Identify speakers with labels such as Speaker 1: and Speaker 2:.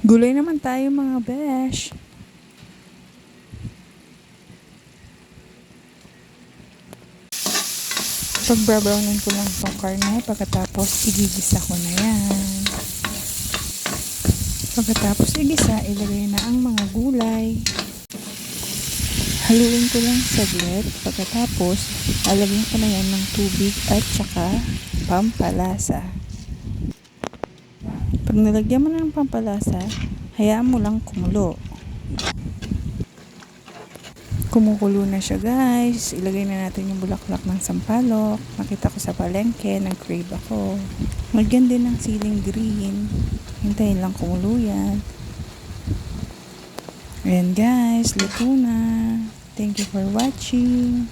Speaker 1: Gulay naman tayo mga besh. Pagbabrownin ko lang itong karne, pagkatapos igigisa ko na yan. Pagkatapos igisa, ilagay na ang mga gulay. Haluin ko lang saglit, pagkatapos alagyan ko na yan ng tubig at saka pampalasa. Pag nalagyan mo na ng pampalasa, hayaan mo lang kumulo. Kumukulo na siya guys. Ilagay na natin yung bulaklak ng sampalok. Nakita ko sa palengke, nag-crave ako. Lagyan din ng siling green. Hintayin lang kumulo yan. Ayan guys, luto na. Thank you for watching.